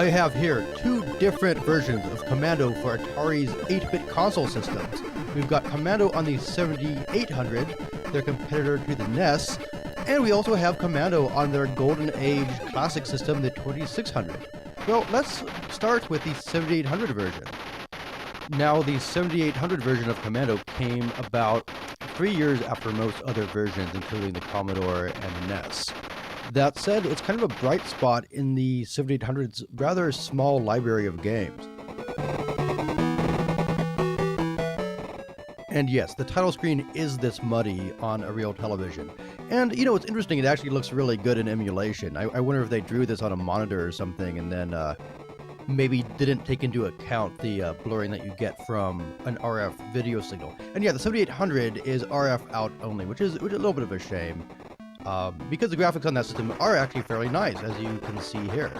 I have here two different versions of Commando for Atari's 8-bit console systems. We've got Commando on the 7800, their competitor to the NES, and we also have Commando on their Golden Age classic system, the 2600. Well, let's start with the 7800 version. Now, the 7800 version of Commando came about 3 years after most other versions, including the Commodore and the NES. That said, it's kind of a bright spot in the 7800's rather small library of games. And yes, the title screen is this muddy on a real television. And, you know, it's interesting, it actually looks really good in emulation. I wonder if they drew this on a monitor or something and then maybe didn't take into account the blurring that you get from an RF video signal. And yeah, the 7800 is RF out only, which is a little bit of a shame. Because the graphics on that system are actually fairly nice, as you can see here.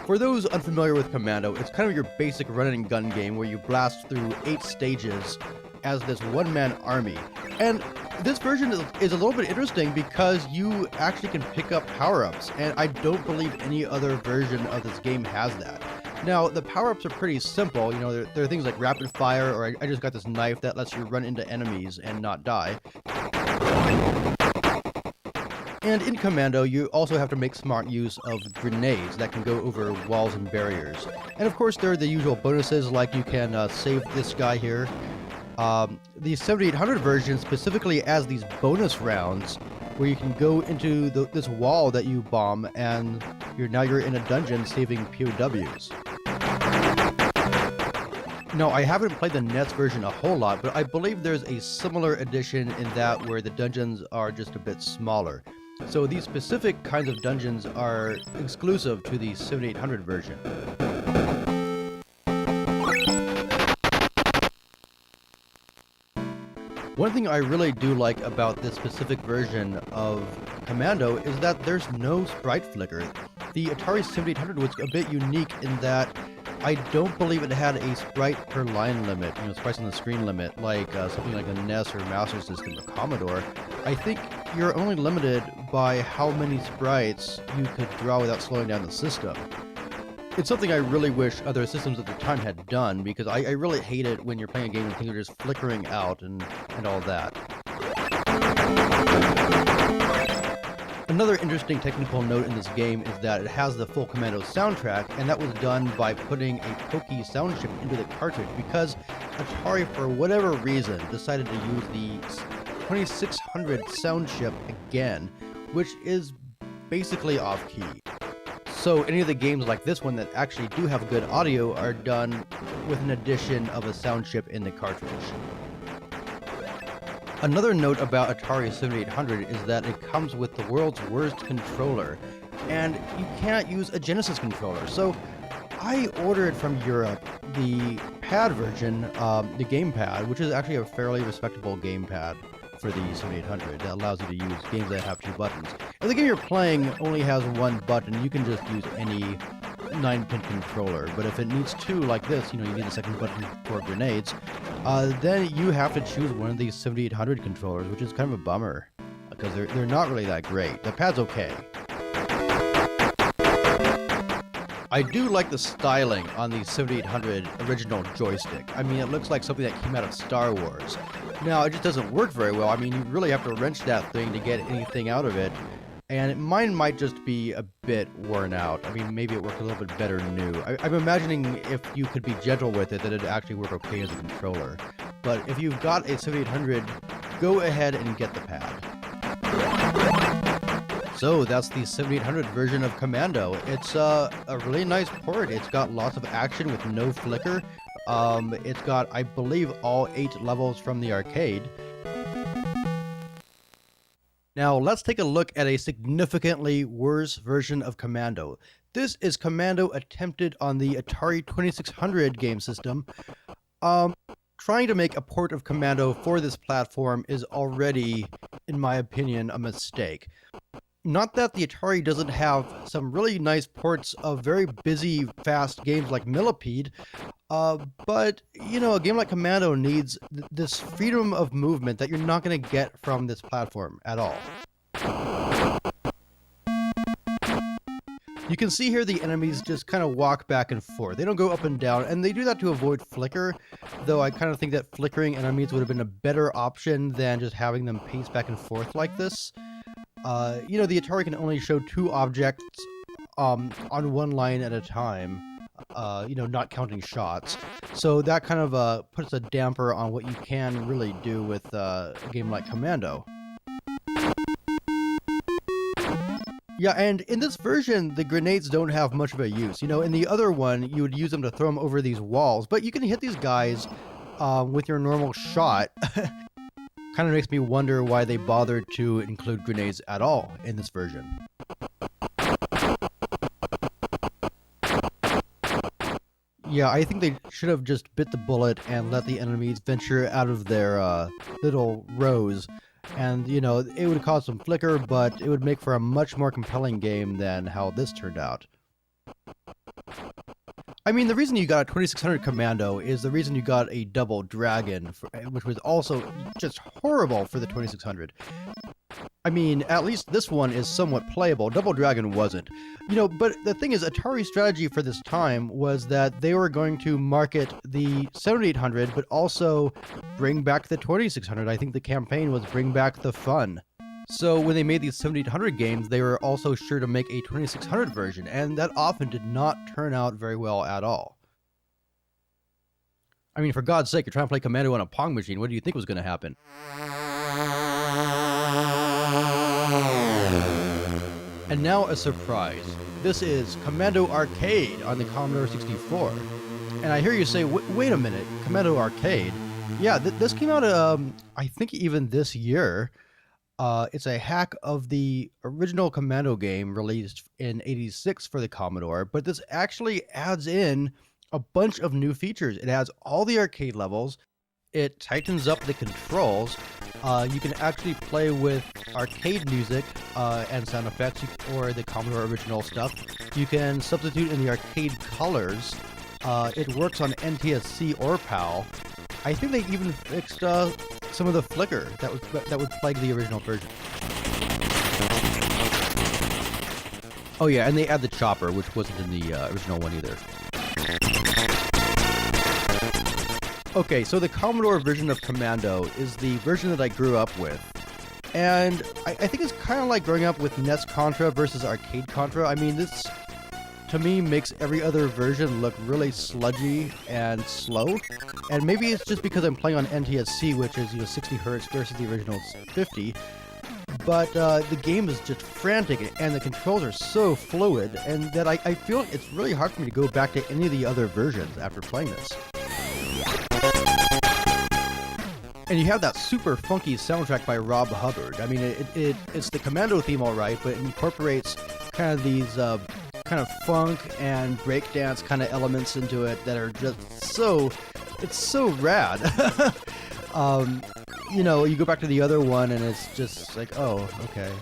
For those unfamiliar with Commando, it's kind of your basic run-and-gun game where you blast through 8 stages as this one-man army. And this version is a little bit interesting because you actually can pick up power-ups, and I don't believe any other version of this game has that. Now, the power-ups are pretty simple. You know, there are things like rapid fire, or I just got this knife that lets you run into enemies and not die. And in Commando, you also have to make smart use of grenades that can go over walls and barriers. And of course, there are the usual bonuses, like you can save this guy here. The 7800 version specifically has these bonus rounds where you can go into this wall that you bomb, and now you're in a dungeon saving POWs. No, I haven't played the NES version a whole lot, but I believe there's a similar edition in that where the dungeons are just a bit smaller. So these specific kinds of dungeons are exclusive to the 7800 version. One thing I really do like about this specific version of Commando is that there's no sprite flicker. The Atari 7800 was a bit unique in that I don't believe it had a sprite per line limit, you know, sprites on the screen limit, like something like a NES or Master System or Commodore. I think you're only limited by how many sprites you could draw without slowing down the system. It's something I really wish other systems at the time had done, because I really hate it when you're playing a game and things are just flickering out and all that. Another interesting technical note in this game is that it has the full Commando soundtrack, and that was done by putting a Pokey sound chip into the cartridge because Atari, for whatever reason, decided to use the 2600 sound chip again, which is basically off-key. So any of the games like this one that actually do have good audio are done with an addition of a sound chip in the cartridge. Another note about Atari 7800 is that it comes with the world's worst controller, and you can't use a Genesis controller. So I ordered from Europe the pad version, the gamepad, which is actually a fairly respectable gamepad for the 7800 that allows you to use games that have 2 buttons. If the game you're playing only has 1 button, you can just use any 9-pin controller, but if it needs 2 like this, you know, you need a second button for grenades, then you have to choose one of these 7800 controllers, which is kind of a bummer, because they're not really that great. The pad's okay. I do like the styling on the 7800 original joystick. I mean, it looks like something that came out of Star Wars. Now, it just doesn't work very well. I mean, you really have to wrench that thing to get anything out of it. And mine might just be a bit worn out. I mean, maybe it worked a little bit better new. I'm imagining if you could be gentle with it, that it'd actually work okay as a controller. But if you've got a 7800, go ahead and get the pad. So that's the 7800 version of Commando. It's a really nice port. It's got lots of action with no flicker. It's got, I believe, all 8 levels from the arcade. Now, let's take a look at a significantly worse version of Commando. This is Commando attempted on the Atari 2600 game system. Trying to make a port of Commando for this platform is already, in my opinion, a mistake. Not that the Atari doesn't have some really nice ports of very busy, fast games like Millipede, but, a game like Commando needs this freedom of movement that you're not going to get from this platform at all. You can see here the enemies just kind of walk back and forth. They don't go up and down, and they do that to avoid flicker, though I kind of think that flickering enemies would have been a better option than just having them pace back and forth like this. The Atari can only show 2 objects on one line at a time, not counting shots. So that kind of puts a damper on what you can really do with a game like Commando. Yeah, and in this version, the grenades don't have much of a use. In the other one, you would use them to throw them over these walls, but you can hit these guys with your normal shot. Kind of makes me wonder why they bothered to include grenades at all in this version. Yeah, I think they should have just bit the bullet and let the enemies venture out of their little rows. And, it would cause some flicker, but it would make for a much more compelling game than how this turned out. I mean, the reason you got a 2600 Commando is the reason you got a Double Dragon, which was also just horrible for the 2600. I mean, at least this one is somewhat playable. Double Dragon wasn't. But the thing is, Atari's strategy for this time was that they were going to market the 7800, but also bring back the 2600. I think the campaign was bring back the fun. So when they made these 7800 games, they were also sure to make a 2600 version, and that often did not turn out very well at all. I mean, for God's sake, you're trying to play Commando on a Pong machine. What do you think was going to happen? And now a surprise. This is Commando Arcade on the Commodore 64. And I hear you say, wait a minute, Commando Arcade? Yeah, this came out, I think even this year. It's a hack of the original Commando game released in '86 for the Commodore, but this actually adds in a bunch of new features. It adds all the arcade levels, it tightens up the controls, you can actually play with arcade music and sound effects, or the Commodore original stuff. You can substitute in the arcade colors, it works on NTSC or PAL. I think they even fixed some of the flicker that would plague the original version. Oh yeah, and they add the chopper, which wasn't in the original one either. Okay, so the Commodore version of Commando is the version that I grew up with. And I think it's kind of like growing up with NES Contra versus Arcade Contra. I mean, this, to me, makes every other version look really sludgy and slow. And maybe it's just because I'm playing on NTSC, which is 60 Hz versus the original 50. But the game is just frantic, and the controls are so fluid, and that I feel like it's really hard for me to go back to any of the other versions after playing this. And you have that super funky soundtrack by Rob Hubbard. I mean, it's the Commando theme, all right, but it incorporates kind of these kind of funk and breakdance kind of elements into it that are just it's so rad. You go back to the other one and it's just like, oh, okay.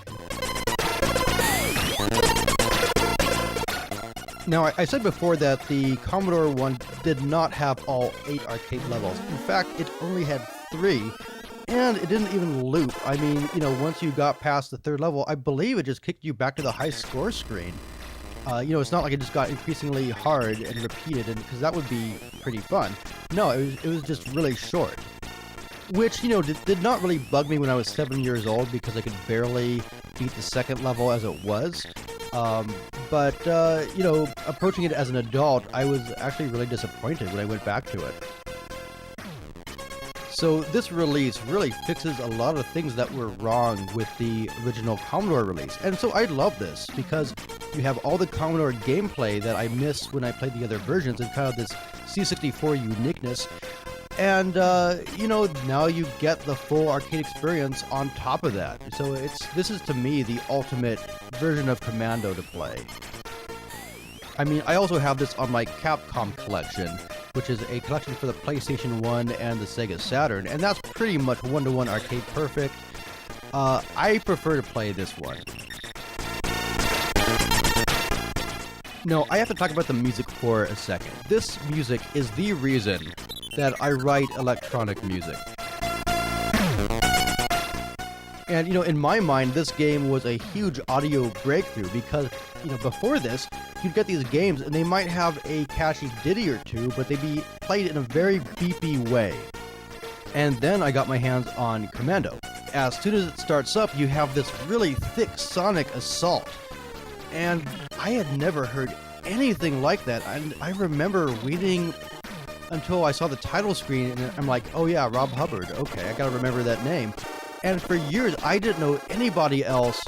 Now, I said before that the Commodore one did not have all 8 arcade levels. In fact, it only had 3, and it didn't even loop. I mean, once you got past the 3rd level, I believe it just kicked you back to the high score screen. It's not like it just got increasingly hard and repeated, because that would be pretty fun. No, it was just really short. Which, did not really bug me when I was 7 years old, because I could barely beat the 2nd level as it was. But approaching it as an adult, I was actually really disappointed when I went back to it. So this release really fixes a lot of things that were wrong with the original Commodore release. And so I love this, because you have all the Commodore gameplay that I missed when I played the other versions, and kind of this C64 uniqueness. And, now you get the full arcade experience on top of that. So this is, to me, the ultimate version of Commando to play. I mean, I also have this on my Capcom collection, which is a collection for the PlayStation 1 and the Sega Saturn, and that's pretty much one-to-one arcade perfect. I prefer to play this one. No, I have to talk about the music for a second. This music is the reason that I write electronic music. And, in my mind, this game was a huge audio breakthrough because, before this, you'd get these games and they might have a catchy ditty or two, but they'd be played in a very beepy way. And then I got my hands on Commando. As soon as it starts up, you have this really thick sonic assault. And I had never heard anything like that. I remember waiting until I saw the title screen and I'm like, oh yeah, Rob Hubbard. Okay, I gotta remember that name. And for years, I didn't know anybody else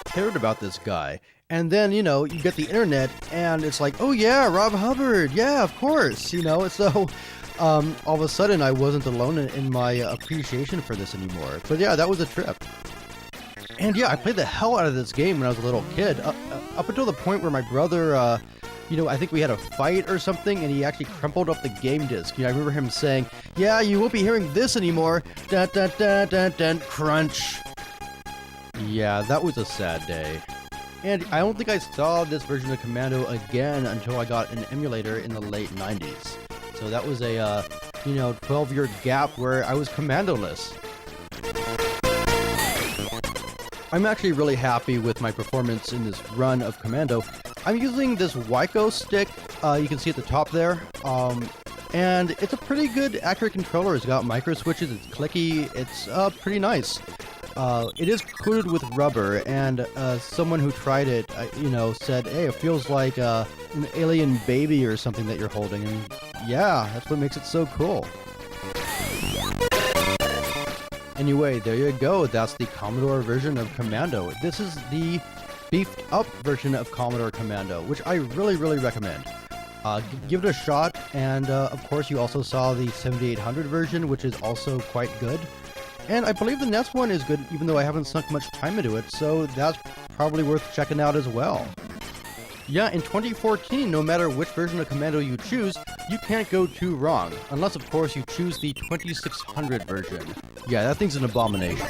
cared about this guy. And then, you get the internet and it's like, oh yeah, Rob Hubbard. Yeah, of course. So all of a sudden I wasn't alone in my appreciation for this anymore. But yeah, that was a trip. And yeah, I played the hell out of this game when I was a little kid, up until the point where my brother, I think we had a fight or something, and he actually crumpled up the game disc. I remember him saying, yeah, you won't be hearing this anymore. Dun, dun, dun, dun, dun, crunch. Yeah, that was a sad day. And I don't think I saw this version of Commando again until I got an emulator in the late 90s. So that was a, 12-year gap where I was Commando-less. I'm actually really happy with my performance in this run of Commando. I'm using this Wyco stick, you can see at the top there, and it's a pretty good accurate controller. It's got micro switches, it's clicky, it's pretty nice. It is coated with rubber, and someone who tried it, said, hey, it feels like an alien baby or something that you're holding, and yeah, that's what makes it so cool. Anyway, there you go. That's the Commodore version of Commando. This is the beefed up version of Commodore Commando, which I really, really recommend. Give it a shot, and of course you also saw the 7800 version, which is also quite good. And I believe the NES one is good, even though I haven't sunk much time into it, so that's probably worth checking out as well. Yeah, in 2014, no matter which version of Commando you choose, you can't go too wrong. Unless, of course, you choose the 2600 version. Yeah, that thing's an abomination.